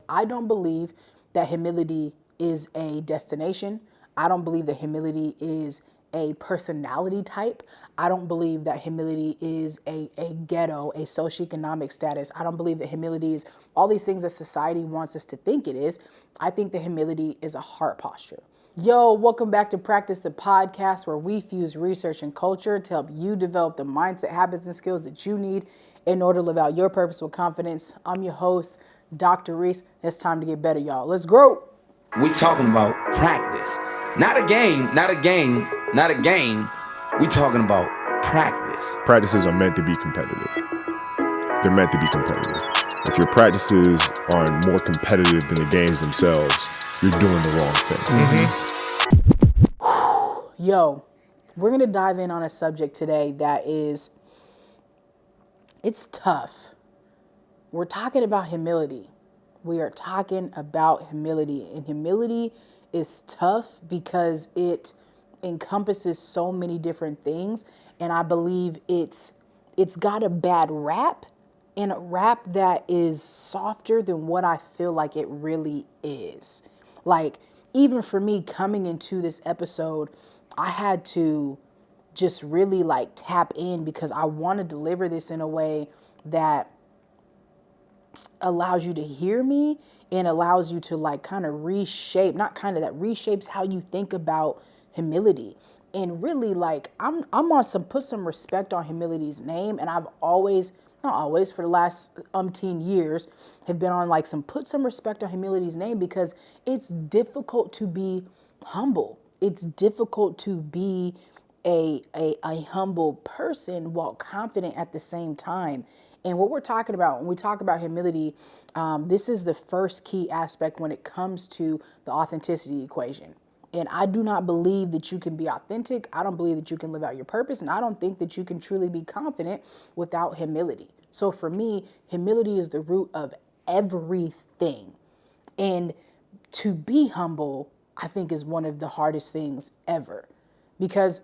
I don't believe that humility is a destination. I don't believe that humility is a personality type. I don't believe that humility is a ghetto, a socioeconomic status. I don't believe that humility is all these things that society wants us to think it is. I think that humility is a heart posture. Yo, welcome back to Practice the Podcast, where we fuse research and culture to help you develop the mindset, habits, and skills that you need in order to live out your purpose with confidence. I'm your host, Dr.Rees. It's time to get better, y'all. Let's grow. We talking about practice. Not a game. We talking about practice. Practices are meant to be competitive. They're meant to be competitive. If your practices are more competitive than the games themselves, you're doing the wrong thing. Yo, we're going to dive in on a subject today that is, it's tough. We're talking about humility. We are talking about humility, and humility is tough because it encompasses so many different things. And I believe it's got a bad rap, and a rap that is softer than what I feel like it really is. Like, even for me coming into this episode, I had to just really like tap in because I want to deliver this in a way that allows you to hear me and allows you to like kind of reshape, not kind of, that reshapes how you think about humility. And really, like, I'm on put some respect on humility's name. And I've always, not always, for the last umpteen years, have been on like put some respect on humility's name, because it's difficult to be humble. It's difficult to be a humble person while confident at the same time. And what we're talking about when we talk about humility, this is the first key aspect when it comes to the authenticity equation. And I do not believe that you can be authentic. I don't believe that you can live out your purpose. And I don't think that you can truly be confident without humility. So for me, humility is the root of everything. And to be humble, I think, is one of the hardest things ever. Because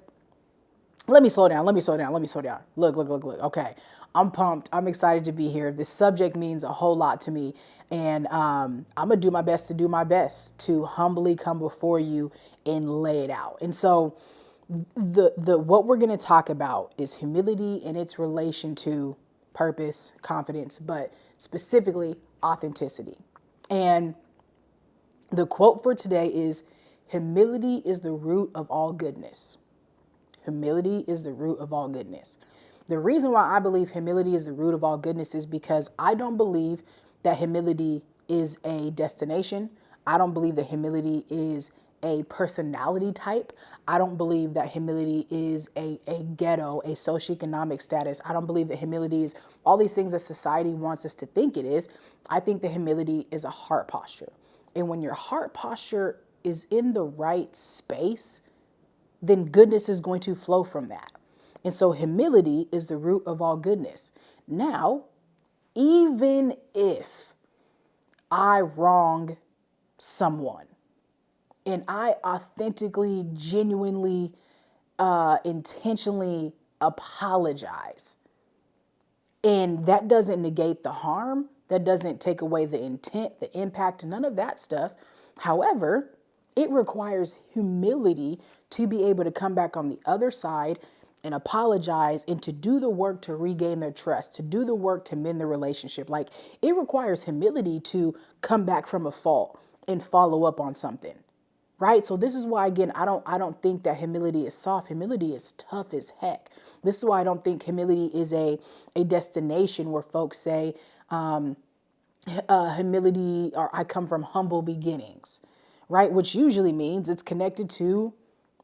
let me slow down. Look. Okay. I'm pumped. I'm excited to be here. This subject means a whole lot to me. And I'm going to do my best to humbly come before you and lay it out. And so what we're going to talk about is humility and its relation to purpose, confidence, but specifically authenticity. And the quote for today is, humility is the root of all goodness. Humility is the root of all goodness. The reason why I believe humility is the root of all goodness is because I don't believe that humility is a destination. I don't believe that humility is a personality type. I don't believe that humility is a ghetto, a socioeconomic status. I don't believe that humility is all these things that society wants us to think it is. I think that humility is a heart posture. And when your heart posture is in the right space, then goodness is going to flow from that. And so humility is the root of all goodness. Now, even if I wrong someone and I authentically, genuinely, intentionally apologize, and that doesn't negate the harm, that doesn't take away the intent, the impact, none of that stuff. However, it requires humility to be able to come back on the other side and apologize and to do the work to regain their trust, to do the work to mend the relationship. Like, it requires humility to come back from a fault and follow up on something, right? So this is why, again, I don't think that humility is soft. Humility is tough as heck. This is why I don't think humility is a destination where folks say humility, or I come from humble beginnings, right? Which usually means it's connected to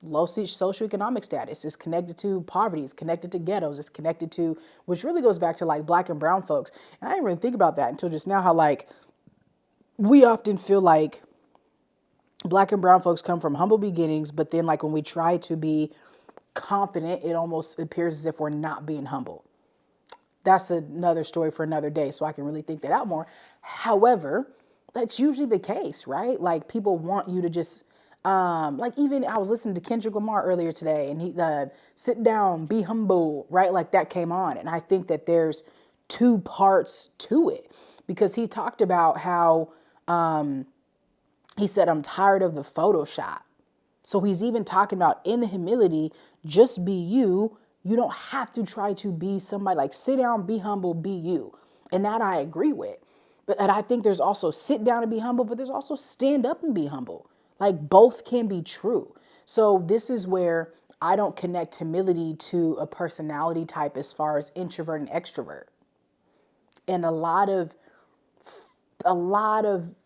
low socioeconomic status, it's connected to poverty, it's connected to ghettos, it's connected to, which really goes back to like Black and brown folks. And I didn't really think about that until just now, how like we often feel like Black and brown folks come from humble beginnings, but then like when we try to be confident, it almost appears as if we're not being humble. That's another story for another day, so I can really think that out more. However, that's usually the case, right? Like, people want you to just, like, even I was listening to Kendrick Lamar earlier today, and he sit down, be humble, right? Like, that came on. And I think that there's two parts to it, because he talked about how He said, I'm tired of the Photoshop. So he's even talking about in the humility, just be you. You don't have to try to be somebody. Like, sit down, be humble, be you. And that I agree with. And I think there's also sit down and be humble, but there's also stand up and be humble. Like, both can be true. So this is where I don't connect humility to a personality type as far as introvert and extrovert. And a lot of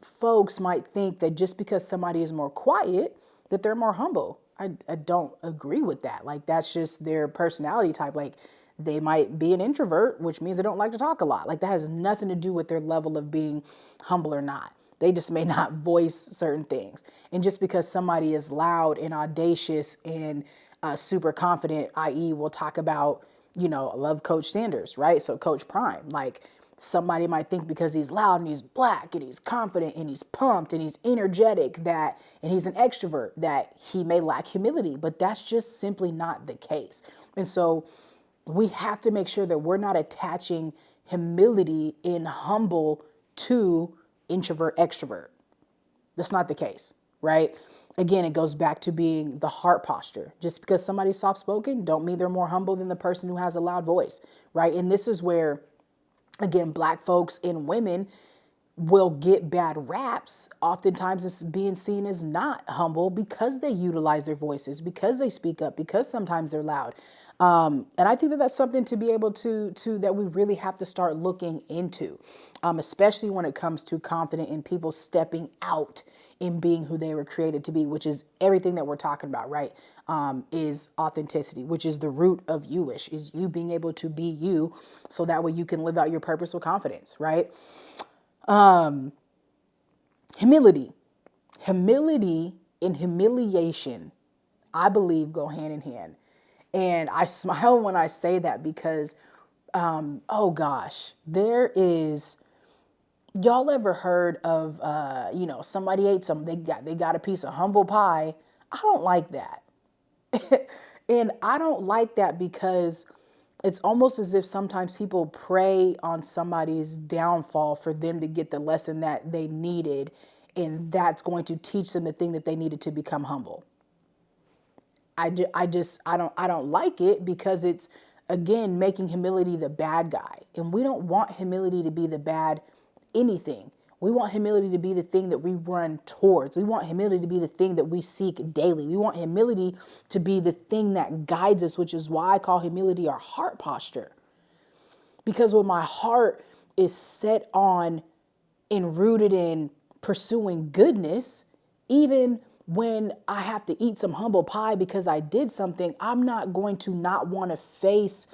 folks might think that just because somebody is more quiet, that they're more humble. I don't agree with that. Like, that's just their personality type. Like, they might be an introvert, which means they don't like to talk a lot. Like, that has nothing to do with their level of being humble or not. They just may not voice certain things. And just because somebody is loud and audacious and super confident, i.e. we'll talk about, I love Coach Sanders, right? So Coach Prime, like, somebody might think because he's loud and he's black and he's confident and he's pumped and he's energetic and he's an extrovert, that he may lack humility, but that's just simply not the case. And so we have to make sure that we're not attaching humility in humble to introvert, extrovert. That's not the case, right? Again, it goes back to being the heart posture. Just because somebody's soft-spoken don't mean they're more humble than the person who has a loud voice, right? And this is where, again, Black folks and women will get bad raps. Oftentimes it's being seen as not humble because they utilize their voices, because they speak up, because sometimes they're loud. And I think that that's something to be able to that we really have to start looking into, especially when it comes to confident in people stepping out in being who they were created to be, which is everything that we're talking about, right? Is authenticity, which is the root of you-ish, is you being able to be you, so that way you can live out your purpose with confidence, right? Humility and humiliation, I believe, go hand in hand. And I smile when I say that because, oh gosh, y'all ever heard of, somebody ate they got a piece of humble pie. I don't like that. And I don't like that because it's almost as if sometimes people prey on somebody's downfall for them to get the lesson that they needed. And that's going to teach them the thing that they needed to become humble. I don't like it because it's, again, making humility the bad guy. And we don't want humility to be the bad anything. We want humility to be the thing that we run towards. We want humility to be the thing that we seek daily. We want humility to be the thing that guides us, which is why I call humility our heart posture. Because when my heart is set on and rooted in pursuing goodness, even when I have to eat some humble pie because I did something, I'm not going to not want to face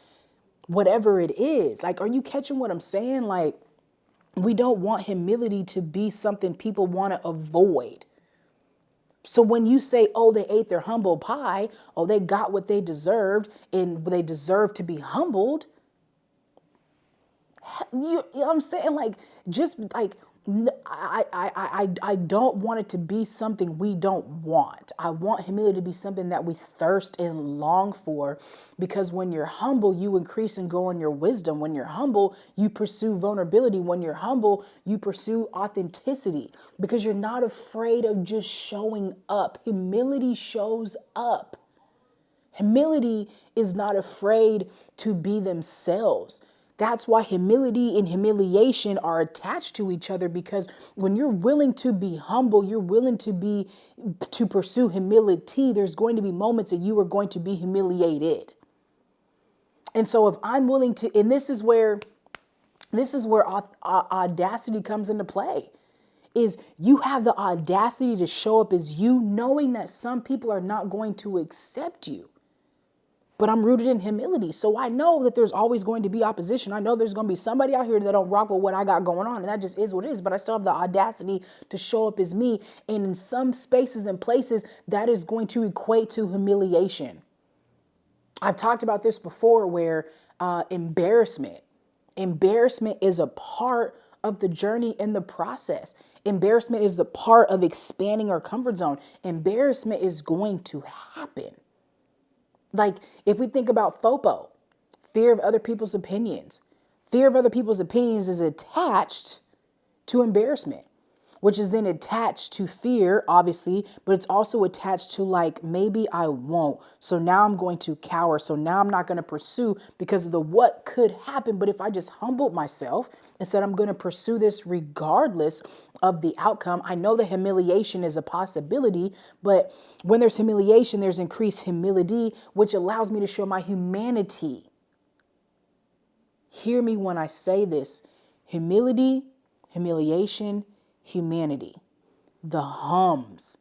whatever it is. Like, are you catching what I'm saying? Like, we don't want humility to be something people want to avoid. So when you say, oh, they ate their humble pie, oh, they got what they deserved and they deserve to be humbled. You know what I'm saying? Like, just like, I don't want it to be something we don't want. I want humility to be something that we thirst and long for, because when you're humble, you increase and grow in your wisdom. When you're humble, you pursue vulnerability. When you're humble, you pursue authenticity, because you're not afraid of just showing up. Humility shows up. Humility is not afraid to be themselves. That's why humility and humiliation are attached to each other, because when you're willing to be humble, you're willing to pursue humility, there's going to be moments that you are going to be humiliated. And so if I'm willing to, and this is where audacity comes into play, is you have the audacity to show up as you, knowing that some people are not going to accept you. But I'm rooted in humility. So I know that there's always going to be opposition. I know there's going to be somebody out here that don't rock with what I got going on. And that just is what it is. But I still have the audacity to show up as me. And in some spaces and places, that is going to equate to humiliation. I've talked about this before, where embarrassment is a part of the journey and the process. Embarrassment is the part of expanding our comfort zone. Embarrassment is going to happen. Like, if we think about FOPO, fear of other people's opinions, fear of other people's opinions is attached to embarrassment. which is then attached to fear, obviously, but it's also attached to like, maybe I won't. So now I'm going to cower. So now I'm not going to pursue because of the what could happen. But if I just humbled myself and said, I'm going to pursue this regardless of the outcome, I know that humiliation is a possibility, but when there's humiliation, there's increased humility, which allows me to show my humanity. Hear me when I say this: humility, humiliation, humanity. The hums.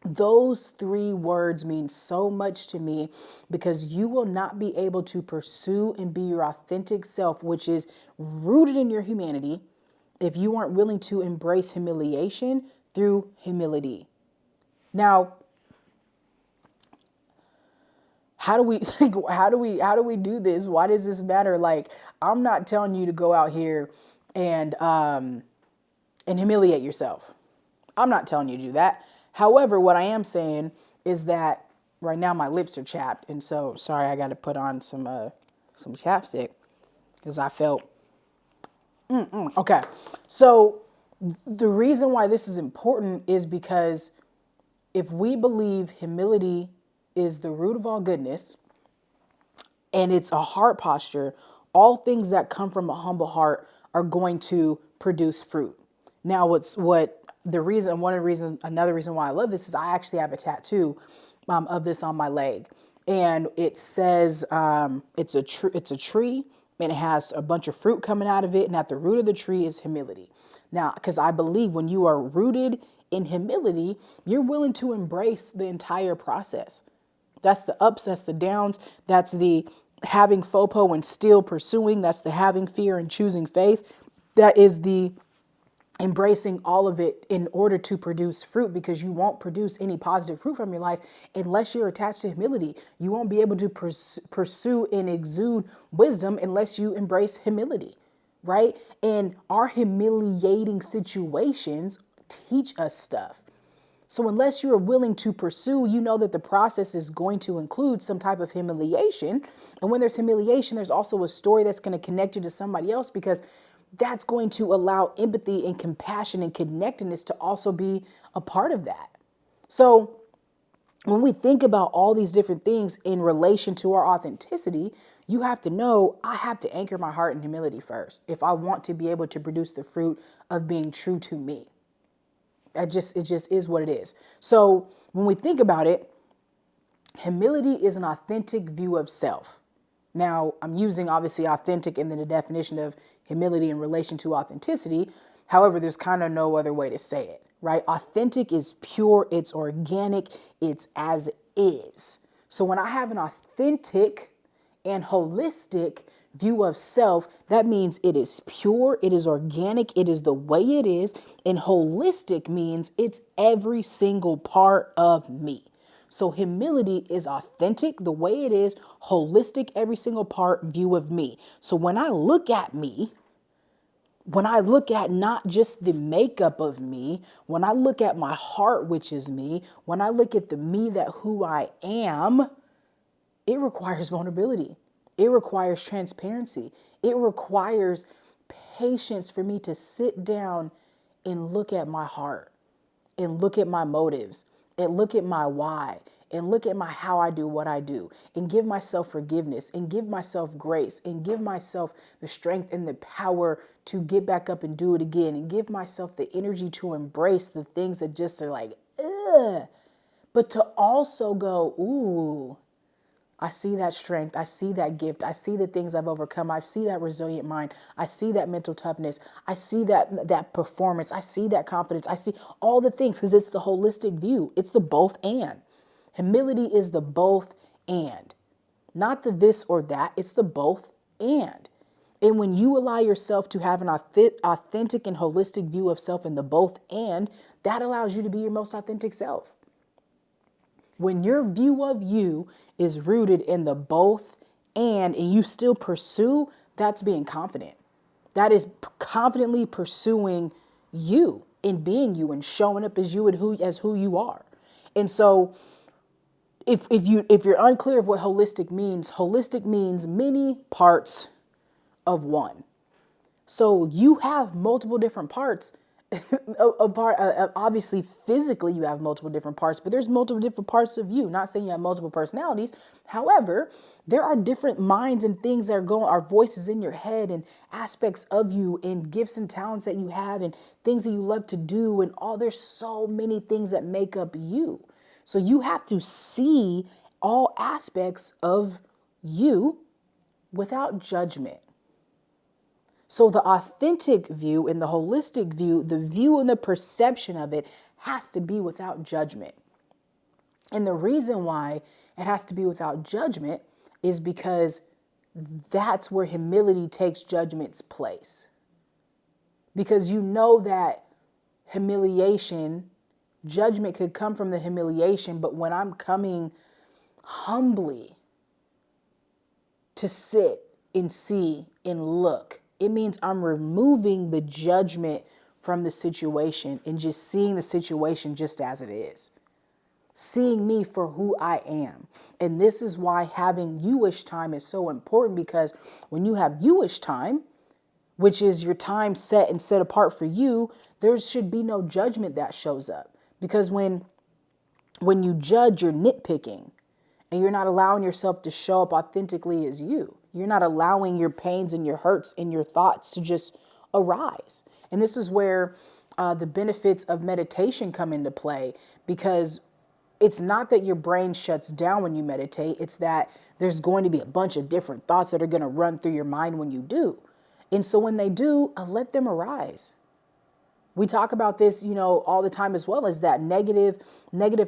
Those three words mean so much to me because you will not be able to pursue and be your authentic self, which is rooted in your humanity, if you aren't willing to embrace humiliation through humility. Now, how do we do this? Why does this matter? Like, I'm not telling you to go out here and humiliate yourself. I'm not telling you to do that. However, what I am saying is that right now my lips are chapped, and so sorry, I got to put on some chapstick because I felt okay. So the reason why this is important is because if we believe humility is the root of all goodness and it's a heart posture, all things that come from a humble heart are going to produce fruit. Now, another reason why I love this is I actually have a tattoo of this on my leg, and it says it's a tree, and it has a bunch of fruit coming out of it, and at the root of the tree is humility. Now, because I believe when you are rooted in humility, you're willing to embrace the entire process. That's the ups, that's the downs, that's the having FOPO and still pursuing, that's the having fear and choosing faith. That is the embracing all of it in order to produce fruit, because you won't produce any positive fruit from your life unless you're attached to humility. You won't be able to pursue and exude wisdom unless you embrace humility, right? And our humiliating situations teach us stuff. So unless you're willing to pursue, you know that the process is going to include some type of humiliation. And when there's humiliation, there's also a story that's going to connect you to somebody else, because that's going to allow empathy and compassion and connectedness to also be a part of that. So when we think about all these different things in relation to our authenticity, you have to know I have to anchor my heart in humility first if I want to be able to produce the fruit of being true to me. It just is what it is. So when we think about it, humility is an authentic view of self. Now, I'm using obviously authentic in the definition of humility in relation to authenticity. However, there's kind of no other way to say it, right? Authentic is pure, it's organic, it's as is. So when I have an authentic and holistic view of self, that means it is pure, it is organic, it is the way it is, and holistic means it's every single part of me. So humility is authentic, the way it is, holistic, every single part view of me. So when I look at me, when I look at not just the makeup of me, when I look at my heart, which is me, when I look at the me that who I am, it requires vulnerability. It requires transparency. It requires patience for me to sit down and look at my heart and look at my motives and look at my why and look at my how I do what I do and give myself forgiveness and give myself grace and give myself the strength and the power to get back up and do it again and give myself the energy to embrace the things that just are like, ugh, but to also go, ooh, I see that strength. I see that gift. I see the things I've overcome. I see that resilient mind. I see that mental toughness. I see that performance. I see that confidence. I see all the things, because it's the holistic view. It's the both and. Humility is the both and. Not the this or that. It's the both and. And when you allow yourself to have an authentic and holistic view of self in the both and, that allows you to be your most authentic self. When your view of you is rooted in the both and you still pursue, that's being confident. That is confidently pursuing you and being you and showing up as you and as who you are. And so if you're unclear of what holistic means many parts of one. So you have multiple different parts obviously physically you have multiple different parts, but there's multiple different parts of you. Not saying you have multiple personalities. However, there are different minds and things that are voices in your head and aspects of you and gifts and talents that you have and things that you love to do and there's so many things that make up you. So you have to see all aspects of you without judgment. So the authentic view and the holistic view, the view and the perception of it has to be without judgment. And the reason why it has to be without judgment is because that's where humility takes judgment's place. Because you know that judgment could come from the humiliation, but when I'm coming humbly to sit and see and look, it means I'm removing the judgment from the situation and just seeing the situation just as it is. Seeing me for who I am. And this is why having you-ish time is so important, because when you have you-ish time, which is your time set and set apart for you, there should be no judgment that shows up. Because when you judge, you're nitpicking and you're not allowing yourself to show up authentically as you. You're not allowing your pains and your hurts and your thoughts to just arise. And this is where the benefits of meditation come into play, because it's not that your brain shuts down when you meditate. It's that there's going to be a bunch of different thoughts that are going to run through your mind when you do. And so when they do, let them arise. We talk about this, all the time as well, as that negative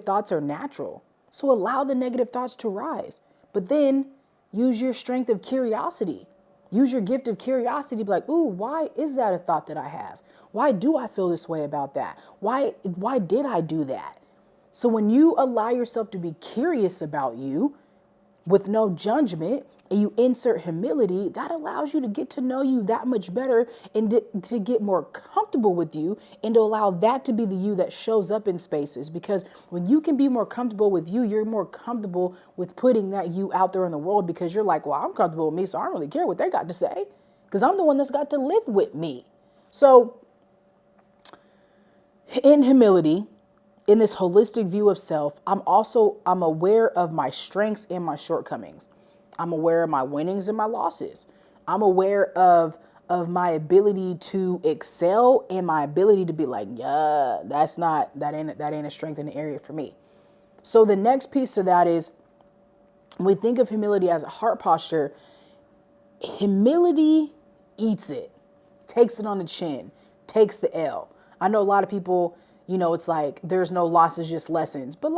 thoughts are natural. So allow the negative thoughts to rise, but then use your strength of curiosity. Use your gift of curiosity to be like, ooh, why is that a thought that I have? Why do I feel this way about that? Why did I do that? So when you allow yourself to be curious about you with no judgment, and you insert humility, that allows you to get to know you that much better and to get more comfortable with you, and to allow that to be the you that shows up in spaces. Because when you can be more comfortable with you, you're more comfortable with putting that you out there in the world, because you're like, well, I'm comfortable with me, so I don't really care what they got to say, because I'm the one that's got to live with me. So in humility, in this holistic view of self, I'm aware of my strengths and my shortcomings. I'm aware of my winnings and my losses. I'm aware of my ability to excel and my ability to be like, yeah, that ain't a strength in the area for me. So the next piece to that is, when we think of humility as a heart posture, humility eats it, takes it on the chin, takes the L. I know a lot of people, it's like there's no losses, just lessons. But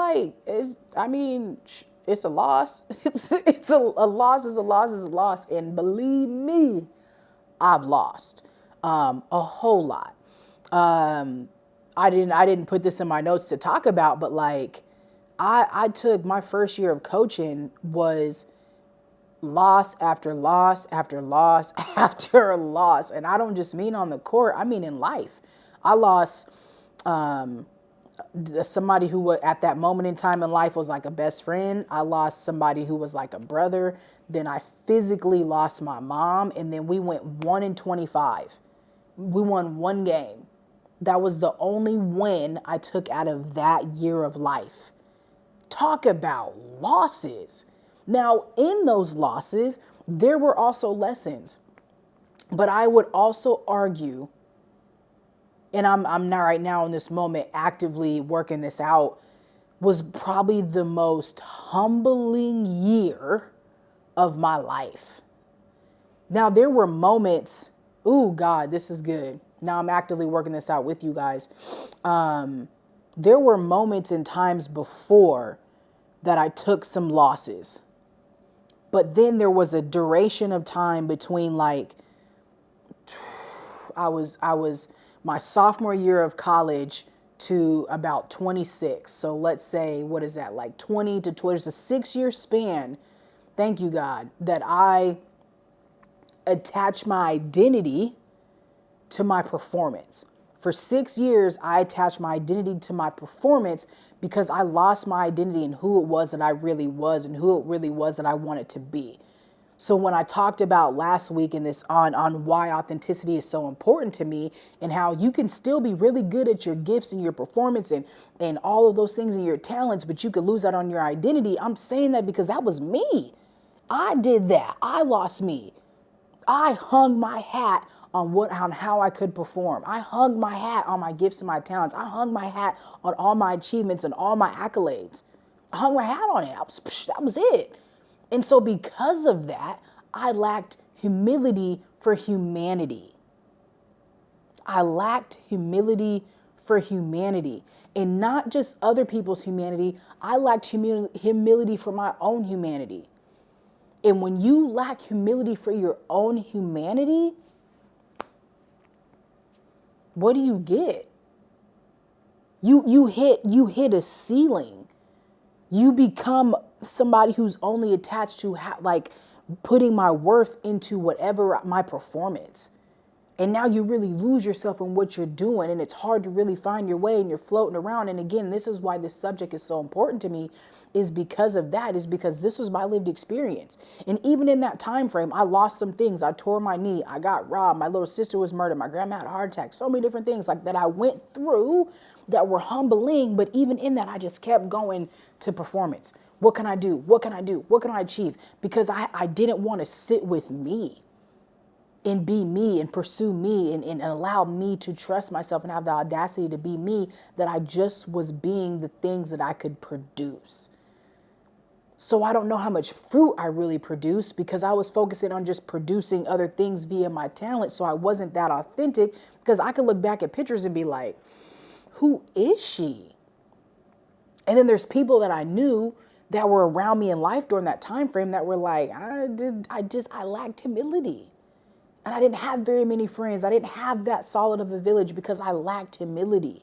it's a loss. It's a loss is a loss is a loss. And believe me, I've lost a whole lot. I didn't put this in my notes to talk about, but I took my first year of coaching was loss after loss after loss after loss. And I don't just mean on the court, I mean in life. I lost somebody who at that moment in time in life was like a best friend. I lost somebody who was like a brother. Then I physically lost my mom. And then we went 1-25. We won one game. That was the only win I took out of that year of life. Talk about losses. Now, in those losses, there were also lessons. But I would also argue, and I'm not right now in this moment actively working this out, was probably the most humbling year of my life. Now, there were moments, ooh, God, this is good. Now I'm actively working this out with you guys. There were moments and times before that I took some losses. But then there was a duration of time between I was my sophomore year of college to about 26. So let's say, what is that, 20 to 20, there's a 6-year span, thank you God, that I attached my identity to my performance. For 6 years, I attached my identity to my performance because I lost my identity in who it was that I really was and who it really was that I wanted to be. So when I talked about last week in this on why authenticity is so important to me and how you can still be really good at your gifts and your performance and all of those things and your talents, but you could lose out on your identity. I'm saying that because that was me. I did that. I lost me. I hung my hat on how I could perform. I hung my hat on my gifts and my talents. I hung my hat on all my achievements and all my accolades. I hung my hat on it. That was it. And so because of that, I lacked humility for humanity. I lacked humility for humanity. And not just other people's humanity, I lacked humility for my own humanity. And when you lack humility for your own humanity, what do you get? You hit a ceiling. You become somebody who's only attached to putting my worth into whatever my performance. And now you really lose yourself in what you're doing, and it's hard to really find your way, and you're floating around. And again, this is why this subject is so important to me, is because of that, is because this was my lived experience. And even in that time frame, I lost some things. I tore my knee. I got robbed. My little sister was murdered. My grandma had a heart attack. So many different things like that I went through that were humbling. But even in that, I just kept going to performance. What can I do? What can I do? What can I achieve? Because I didn't want to sit with me and be me and pursue me and allow me to trust myself and have the audacity to be me, that I just was being the things that I could produce. So I don't know how much fruit I really produced because I was focusing on just producing other things via my talent. So I wasn't that authentic, because I could look back at pictures and be like, who is she? And then there's people that I knew that were around me in life during that time frame that were like, I lacked humility. And I didn't have very many friends. I didn't have that solid of a village because I lacked humility.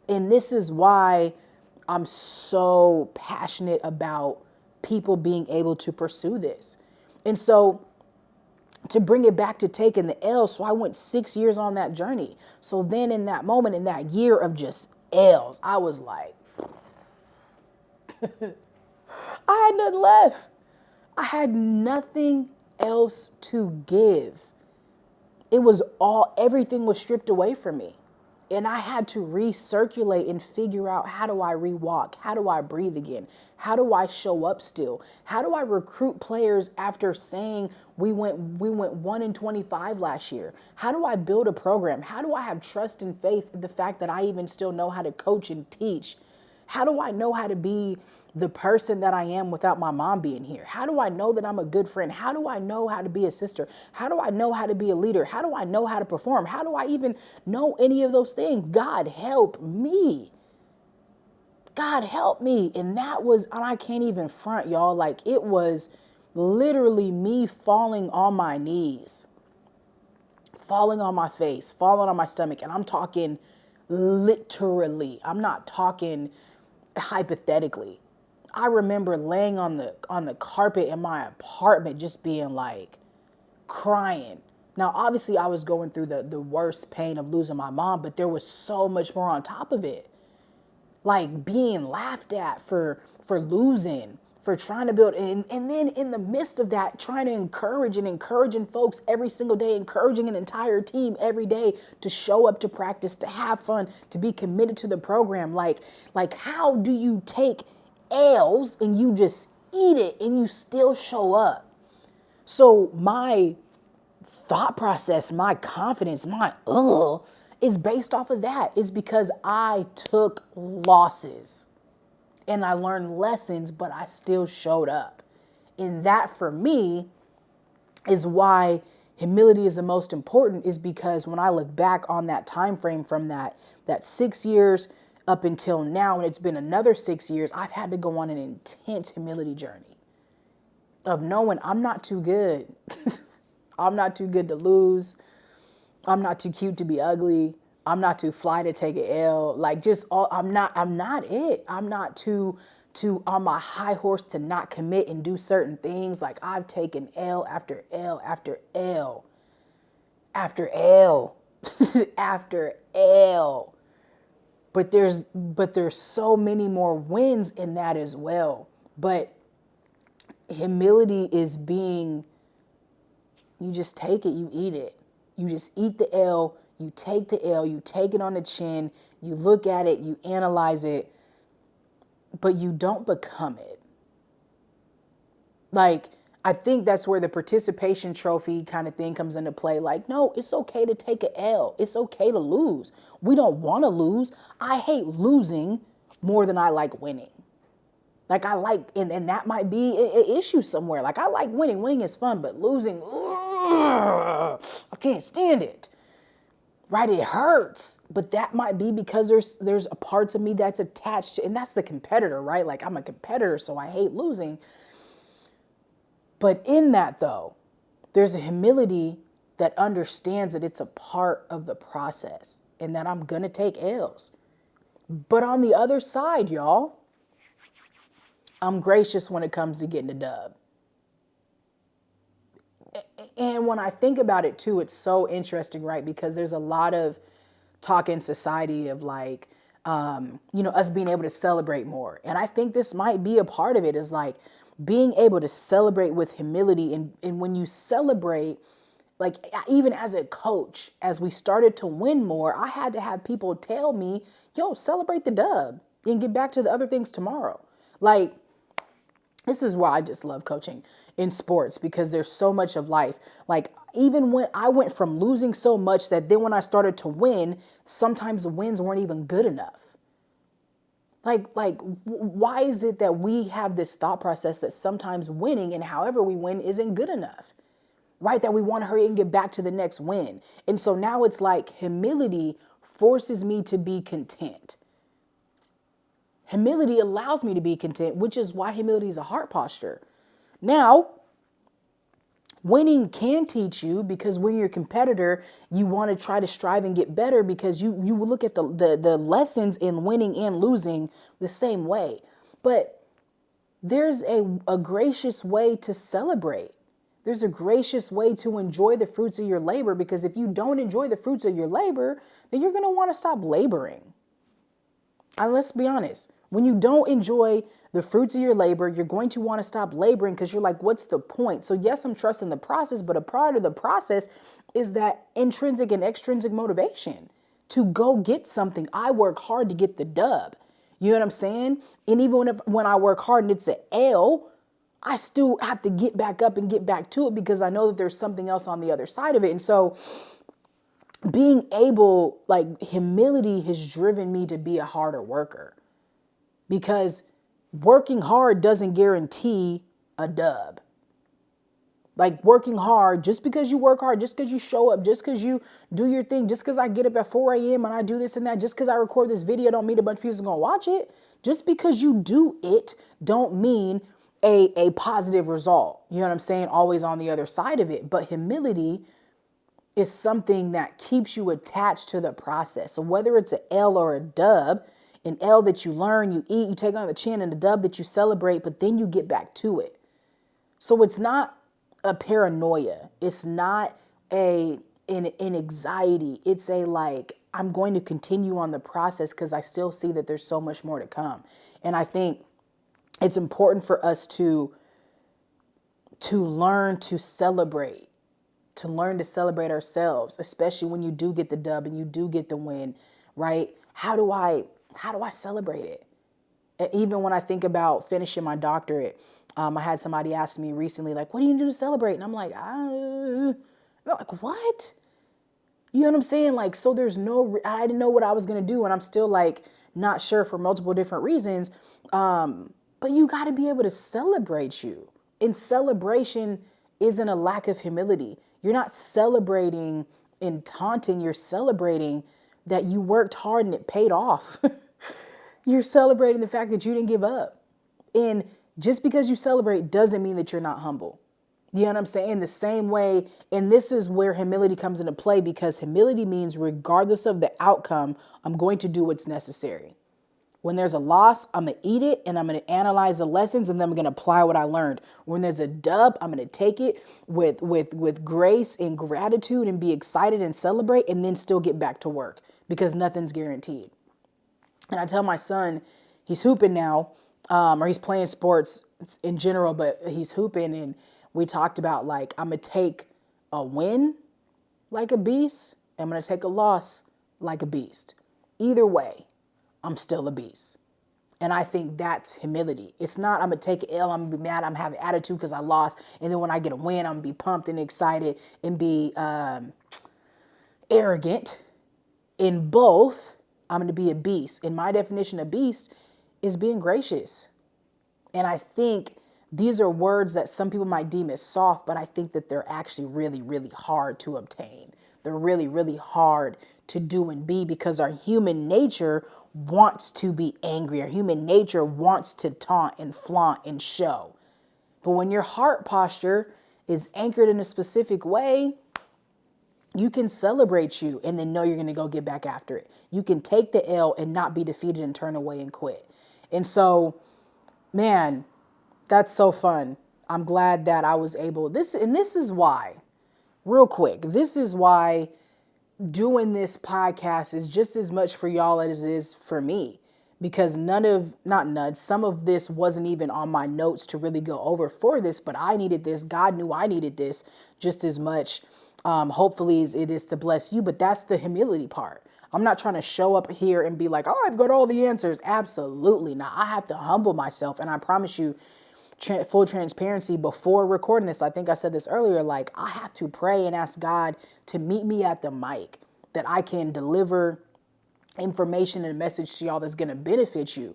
And this is why I'm so passionate about people being able to pursue this. And so to bring it back to taking the L, so I went 6 years on that journey. So then in that moment, in that year of just L's, I was like, I had nothing left. I had nothing else to give. It was everything was stripped away from me. And I had to recirculate and figure out, how do I rewalk? How do I breathe again? How do I show up still? How do I recruit players after saying we went 1-25 last year? How do I build a program? How do I have trust and faith in the fact that I even still know how to coach and teach? How do I know how to be the person that I am without my mom being here? How do I know that I'm a good friend? How do I know how to be a sister? How do I know how to be a leader? How do I know how to perform? How do I even know any of those things? God help me. God help me. And I can't even front, y'all. Like, it was literally me falling on my knees, falling on my face, falling on my stomach. And I'm talking literally. I'm not talking hypothetically. I remember laying on the carpet in my apartment, just being like crying. Now, obviously I was going through the worst pain of losing my mom, but there was so much more on top of it. Like being laughed at for losing, for trying to build, and then in the midst of that, trying to encouraging folks every single day, encouraging an entire team every day to show up to practice, to have fun, to be committed to the program. Like how do you take L's and you just eat it and you still show up? So my thought process, my confidence, my is based off of that. It's because I took losses and I learned lessons, but I still showed up. And that for me is why humility is the most important, is because when I look back on that time frame from that 6 years up until now, and it's been another 6 years, I've had to go on an intense humility journey of knowing I'm not too good. I'm not too good to lose. I'm not too cute to be ugly. I'm not too fly to take an L. Like I'm not it. I'm not too on my high horse to not commit and do certain things. Like I've taken L after L after L after L after L. But there's so many more wins in that as well. But humility is being You just take it, you eat it. You just eat the L, you take the L, you take it on the chin, you look at it, you analyze it, but you don't become it. Like, I think that's where the participation trophy kind of thing comes into play. Like, no, it's okay to take an L. It's okay to lose. We don't want to lose. I hate losing more than I like winning. Like, I like, and that might be an issue somewhere. Like, I like winning. Winning is fun, but losing, ugh, I can't stand it. Right? It hurts. But that might be because there's a parts of me that's attached to, and that's the competitor, right? Like, I'm a competitor, so I hate losing. But in that, though, there's a humility that understands that it's a part of the process and that I'm going to take L's. But on the other side, y'all, I'm gracious when it comes to getting a dub. And when I think about it, too, it's so interesting, right? Because there's a lot of talk in society of like, us being able to celebrate more. And I think this might be a part of it, is like, being able to celebrate with humility. And when you celebrate, like even as a coach, as we started to win more, I had to have people tell me, yo, celebrate the dub and get back to the other things tomorrow. Like, this is why I just love coaching in sports, because there's so much of life. Like, even when I went from losing so much that then when I started to win, sometimes the wins weren't even good enough. Like, why is it that we have this thought process that sometimes winning and however we win isn't good enough, right? That we want to hurry and get back to the next win. And so now it's like humility forces me to be content. Humility allows me to be content, which is why humility is a heart posture. Now, winning can teach you, because when you're a competitor, you want to try to strive and get better, because you look at the lessons in winning and losing the same way. But there's a gracious way to celebrate. There's a gracious way to enjoy the fruits of your labor, because if you don't enjoy the fruits of your labor, then you're going to want to stop laboring. And let's be honest. When you don't enjoy the fruits of your labor, you're going to want to stop laboring, because you're like, what's the point? So yes, I'm trusting the process, but a part of the process is that intrinsic and extrinsic motivation to go get something. I work hard to get the dub. You know what I'm saying? And even when I work hard and it's an L, I still have to get back up and get back to it, because I know that there's something else on the other side of it. And so being able, like, humility has driven me to be a harder worker, because working hard doesn't guarantee a dub. Like, working hard, just because you work hard, just because you show up, just because you do your thing, just because I get up at 4 a.m. and I do this and that, just because I record this video don't mean a bunch of people are going to watch it. Just because you do it don't mean a positive result. You know what I'm saying? Always on the other side of it. But humility is something that keeps you attached to the process. So whether it's an L or a dub, an L that you learn, you eat, you take on the chin, and a dub that you celebrate, but then you get back to it. So it's not a paranoia. It's not an anxiety. It's a like, I'm going to continue on the process because I still see that there's so much more to come. And I think it's important for us to learn to celebrate ourselves, especially when you do get the dub and you do get the win, right? How do I celebrate it? And even when I think about finishing my doctorate, I had somebody ask me recently, like, what do you do to celebrate? And I'm like, like, what? You know what I'm saying? Like, so I didn't know what I was going to do. And I'm still like, not sure for multiple different reasons. But you got to be able to celebrate you. And celebration isn't a lack of humility. You're not celebrating and taunting. You're celebrating that you worked hard and it paid off. You're celebrating the fact that you didn't give up. And just because you celebrate doesn't mean that you're not humble. You know what I'm saying? The same way, and this is where humility comes into play, because humility means regardless of the outcome, I'm going to do what's necessary. When there's a loss, I'm going to eat it and I'm going to analyze the lessons and then I'm going to apply what I learned. When there's a dub, I'm going to take it with grace and gratitude and be excited and celebrate and then still get back to work, because nothing's guaranteed. And I tell my son, he's hooping now, or he's playing sports in general, but he's hooping, and we talked about like, I'm going to take a win like a beast. I'm going to take a loss like a beast. Either way, I'm still a beast. And I think that's humility. It's not, I'm going to take an L, I'm going to be mad, I'm having attitude because I lost. And then when I get a win, I'm going to be pumped and excited and be arrogant. In both, I'm going to be a beast. And my definition of beast is being gracious. And I think these are words that some people might deem as soft, but I think that they're actually really, really hard to obtain. They're really, really hard to do and be, because our human nature wants to be angry. Our human nature wants to taunt and flaunt and show. But when your heart posture is anchored in a specific way, you can celebrate you and then know you're going to go get back after it. You can take the L and not be defeated and turn away and quit. And so, man, that's so fun. I'm glad that I was able, this is why, real quick, this is why doing this podcast is just as much for y'all as it is for me, because some of this wasn't even on my notes to really go over for this, but I needed this. God knew I needed this just as much. Hopefully it is to bless you, but that's the humility part. I'm not trying to show up here and be like, oh, I've got all the answers. Absolutely not. I have to humble myself. And I promise you, full transparency, before recording this, I think I said this earlier, like I have to pray and ask God to meet me at the mic, that I can deliver information and a message to y'all that's going to benefit you.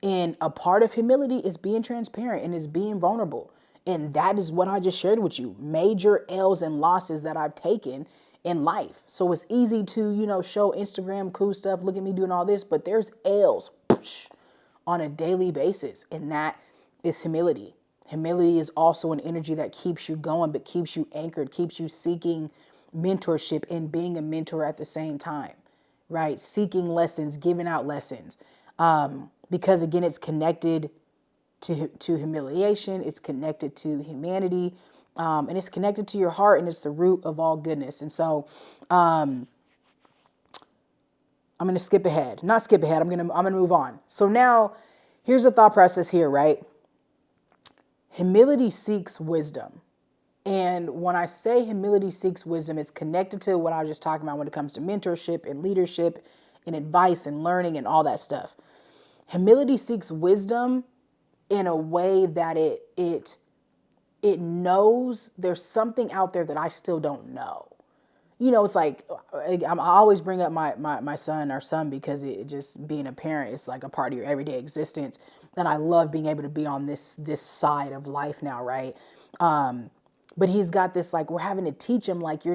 And a part of humility is being transparent and is being vulnerable. And that is what I just shared with you. Major L's and losses that I've taken in life. So it's easy to, show Instagram cool stuff, look at me doing all this, but there's L's on a daily basis. And that is humility. Humility is also an energy that keeps you going, but keeps you anchored, keeps you seeking mentorship and being a mentor at the same time, right? Seeking lessons, giving out lessons. Because again, it's connected to humiliation, it's connected to humanity, and it's connected to your heart, and it's the root of all goodness. And so, I'm going to skip ahead. Not skip ahead. I'm going to move on. So now here's the thought process here, right? Humility seeks wisdom. And when I say humility seeks wisdom, it's connected to what I was just talking about when it comes to mentorship and leadership and advice and learning and all that stuff. Humility seeks wisdom in a way that it knows there's something out there that I still don't know. It's like, I always bring up my son, our son, because it just being a parent is like a part of your everyday existence. And I love being able to be on this side of life now, right? But he's got this, like, we're having to teach him, like,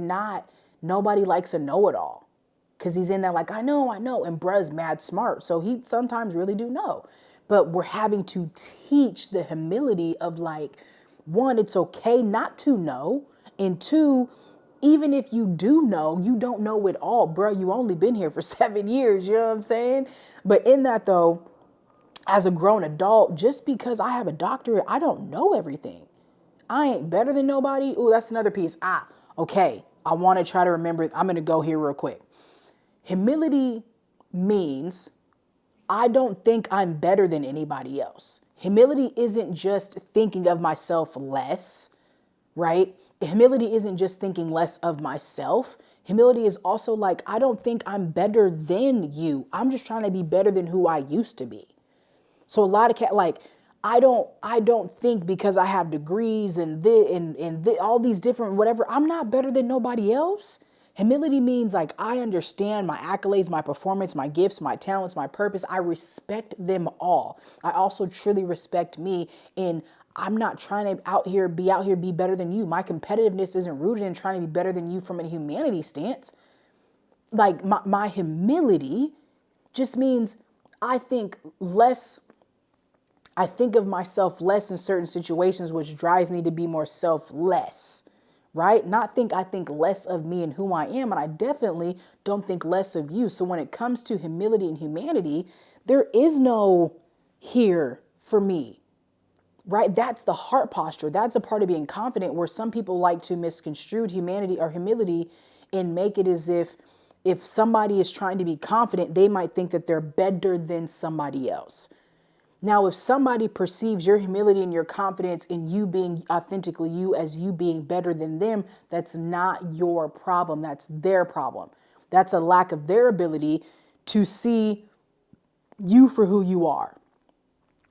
nobody likes a know-it-all. Because he's in that, like, I know. And bruh's mad smart. So he sometimes really do know. But we're having to teach the humility of, like, one, it's okay not to know. And two, even if you do know, you don't know it all. Bruh, you only been here for 7 years. You know what I'm saying? But in that, though, as a grown adult, just because I have a doctorate, I don't know everything. I ain't better than nobody. Ooh, that's another piece. Okay. I want to try to remember. I'm going to go here real quick. Humility means I don't think I'm better than anybody else. Humility isn't just thinking of myself less, right? Humility isn't just thinking less of myself. Humility is also like, I don't think I'm better than you. I'm just trying to be better than who I used to be. So a lot of I don't think because I have degrees and all these different whatever, I'm not better than nobody else. Humility means like I understand my accolades, my performance, my gifts, my talents, my purpose. I respect them all. I also truly respect me, and I'm not trying to be better than you. My competitiveness isn't rooted in trying to be better than you from a humanity stance. Like my humility just means I think of myself less in certain situations, which drives me to be more selfless, right? I think less of me and who I am. And I definitely don't think less of you. So when it comes to humility and humanity, there is no here for me, right? That's the heart posture. That's a part of being confident, where some people like to misconstrue humanity or humility and make it as if somebody is trying to be confident, they might think that they're better than somebody else. Now, if somebody perceives your humility and your confidence in you being authentically you as you being better than them, that's not your problem. That's their problem. That's a lack of their ability to see you for who you are.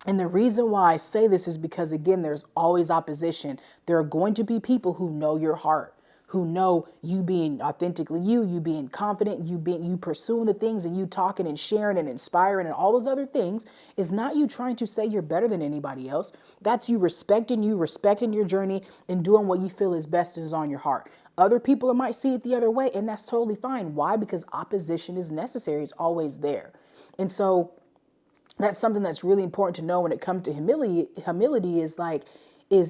And the reason why I say this is because, again, there's always opposition. There are going to be people who know your heart, who know you being authentically you being confident, you pursuing the things and you talking and sharing and inspiring and all those other things is not you trying to say you're better than anybody else. That's you, respecting your journey and doing what you feel is best and is on your heart. Other people might see it the other way, and that's totally fine. Why? Because opposition is necessary. It's always there. And so that's something that's really important to know when it comes to humility. Humility is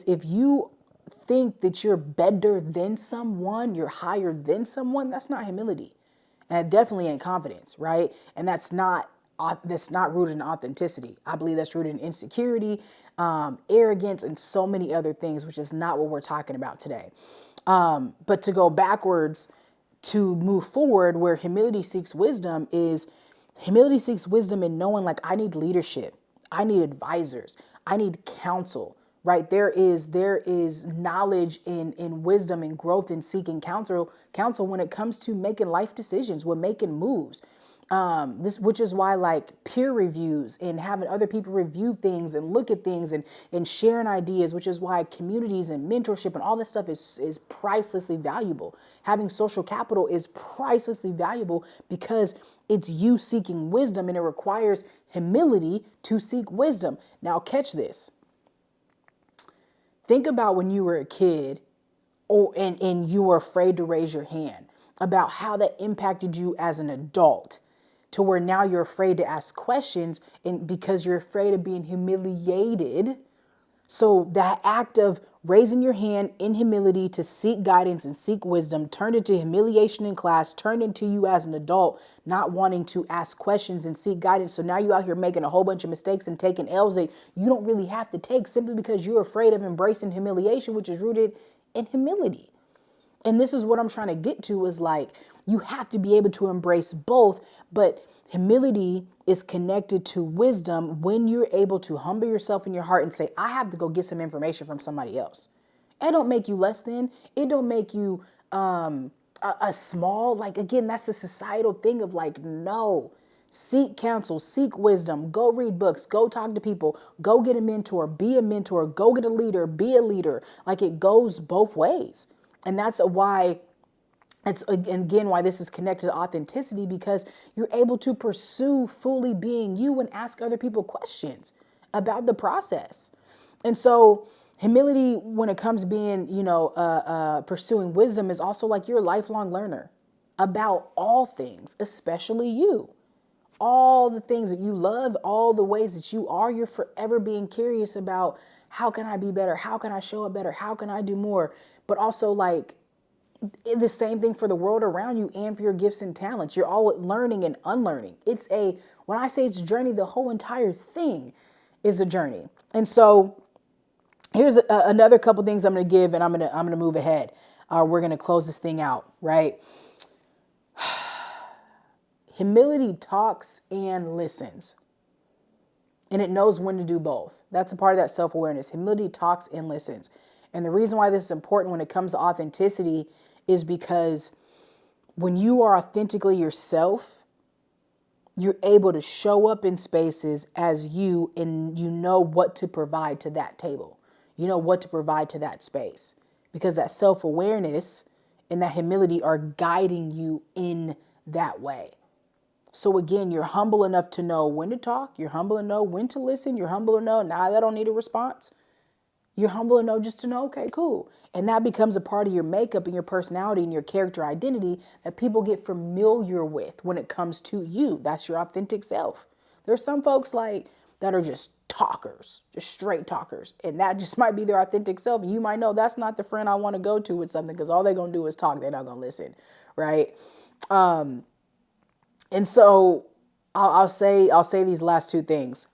if you think that you're better than someone, you're higher than someone, that's not humility. And it definitely ain't confidence, right? And that's not rooted in authenticity. I believe that's rooted in insecurity, arrogance, and so many other things, which is not what we're talking about today. But to go backwards, to move forward, where humility seeks wisdom in knowing, like, I need leadership, I need advisors, I need counsel, right? There is knowledge in wisdom and growth in seeking counsel when it comes to making life decisions, when making moves. Which is why, like, peer reviews and having other people review things and look at things and sharing ideas, which is why communities and mentorship and all this stuff is pricelessly valuable. Having social capital is pricelessly valuable because it's you seeking wisdom, and it requires humility to seek wisdom. Now, catch this. Think about when you were a kid and you were afraid to raise your hand, about how that impacted you as an adult, to where now you're afraid to ask questions and because you're afraid of being humiliated. So that act of raising your hand in humility to seek guidance and seek wisdom turned into humiliation in class, turned into you as an adult not wanting to ask questions and seek guidance. So now you're out here making a whole bunch of mistakes and taking L's that you don't really have to take, simply because you're afraid of embracing humiliation, which is rooted in humility. And this is what I'm trying to get to, is like, you have to be able to embrace both, but humility is connected to wisdom when you're able to humble yourself in your heart and say, I have to go get some information from somebody else. It don't make you less than, it don't make you a small, like, again, that's a societal thing of like, no, seek counsel, seek wisdom, go read books, go talk to people, go get a mentor, go get a leader, be a leader. Like, it goes both ways. And that's why it's, again, why this is connected to authenticity, because you're able to pursue fully being you and ask other people questions about the process. And so humility, when it comes being, pursuing wisdom, is also like you're a lifelong learner about all things, especially you. All the things that you love, all the ways that you are, you're forever being curious about, how can I be better? How can I show up better? How can I do more? But also, like, the same thing for the world around you and for your gifts and talents. You're all learning and unlearning. When I say it's a journey, the whole entire thing is a journey. And so here's another couple things I'm going to give, and I'm going to move ahead. We're going to close this thing out, right? Humility talks and listens, and it knows when to do both. That's a part of that self-awareness. Humility talks and listens. And the reason why this is important when it comes to authenticity is because when you are authentically yourself, you're able to show up in spaces as you, and you know what to provide to that table. You know what to provide to that space, because that self-awareness and that humility are guiding you in that way. So again, you're humble enough to know when to talk. You're humble enough to know when to listen. You're humble enough, nah, that don't need a response. You're humble enough just to know, okay, cool. And that becomes a part of your makeup and your personality and your character identity that people get familiar with when it comes to you. That's your authentic self. There's some folks that are just talkers, just straight talkers. And that just might be their authentic self. You might know that's not the friend I want to go to with something, because all they're going to do is talk. They're not going to listen, right? And so I'll say these last two things.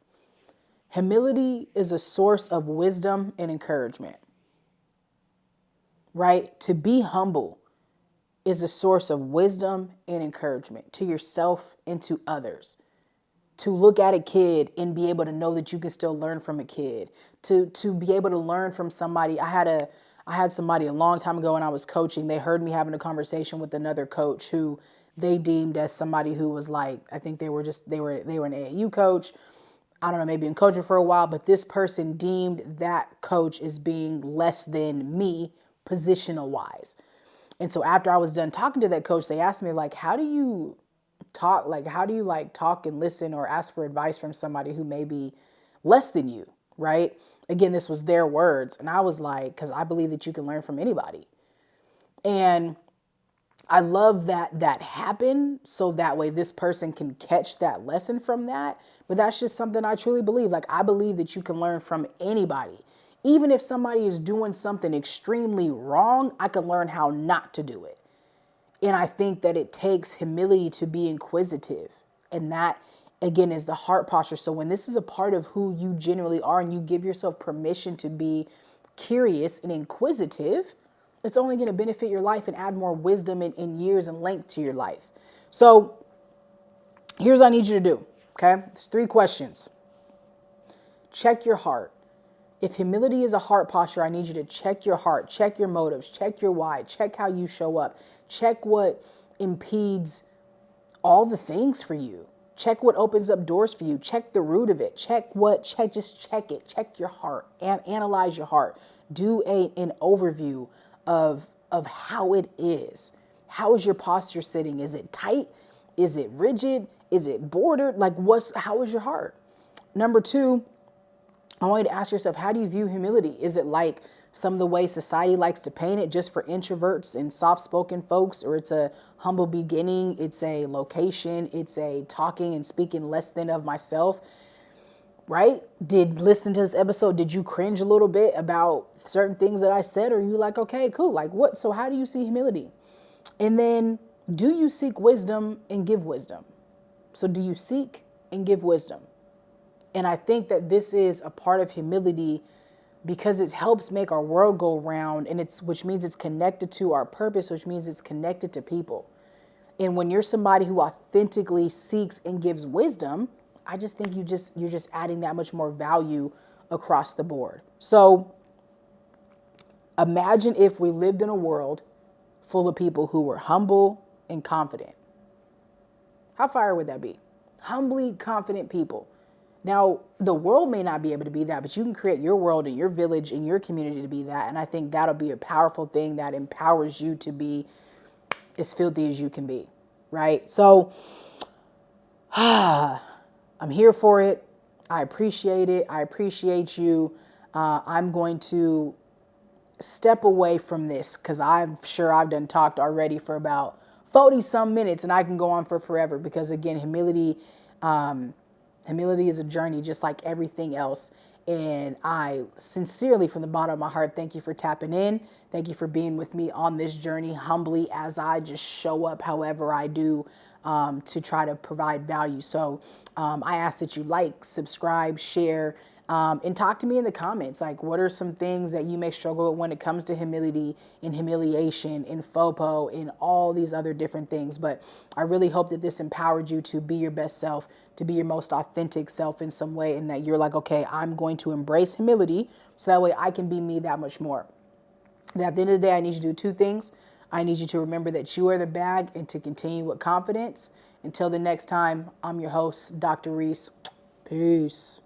Humility is a source of wisdom and encouragement, right? To be humble is a source of wisdom and encouragement to yourself and to others. to look at a kid and be able to know that you can still learn from a kid, to be able to learn from somebody. I had somebody a long time ago when I was coaching. They heard me having a conversation with another coach who they deemed as somebody who was like, I think they were an AAU coach. I don't know, maybe been coaching for a while, but this person deemed that coach as being less than me positional wise. And so after I was done talking to that coach, they asked me like, how do you talk? Like, how do you like talk and listen or ask for advice from somebody who may be less than you, right? Again, this was their words. And I was like, because I believe that you can learn from anybody. And I love that happened so that way this person can catch that lesson from that. But that's just something I truly believe. Like, I believe that you can learn from anybody. Even if somebody is doing something extremely wrong, I can learn how not to do it. And I think that it takes humility to be inquisitive. And that, again, is the heart posture. So when this is a part of who you generally are and you give yourself permission to be curious and inquisitive, it's only going to benefit your life and add more wisdom and years and length to your life. So here's what I need you to do, okay? There's 3 questions. Check your heart. If humility is a heart posture, I need you to check your heart, check your motives, check your why, check how you show up, check what impedes all the things for you. Check what opens up doors for you. Check the root of it. Just check it. Check your heart and analyze your heart. Do an overview of how it is. How is your posture sitting? Is it tight? Is it rigid? Is it bordered? Like how is your heart? Number 2, I want you to ask yourself, how do you view humility? Is it like some of the way society likes to paint it just for introverts and soft-spoken folks, or it's a humble beginning, it's a location, it's a talking and speaking less than of myself, right? Listening to this episode, did you cringe a little bit about certain things that I said? Or are you like, okay, cool. Like what? So how do you see humility? And then do you seek wisdom and give wisdom? So do you seek and give wisdom? And I think that this is a part of humility because it helps make our world go round, and which means it's connected to our purpose, which means it's connected to people. And when you're somebody who authentically seeks and gives wisdom, I just think you're just adding that much more value across the board. So imagine if we lived in a world full of people who were humble and confident. How fire would that be? Humbly confident people. Now, the world may not be able to be that, but you can create your world and your village and your community to be that. And I think that'll be a powerful thing that empowers you to be as filthy as you can be, right? So I'm here for it. I appreciate it. I appreciate you. I'm going to step away from this because I'm sure I've done talked already for about 40 some minutes, and I can go on for forever because, again, humility is a journey just like everything else. And I sincerely, from the bottom of my heart, thank you for tapping in. Thank you for being with me on this journey humbly as I just show up however I do to try to provide value. So I ask that you like, subscribe, share, and talk to me in the comments. Like, what are some things that you may struggle with when it comes to humility and humiliation and FOPO and all these other different things? But I really hope that this empowered you to be your best self, to be your most authentic self in some way, and that you're like, okay, I'm going to embrace humility so that way I can be me that much more. And at the end of the day, I need you to do 2 things. I need you to remember that you are the bag and to continue with confidence. Until the next time, I'm your host, Dr. Rees. Peace.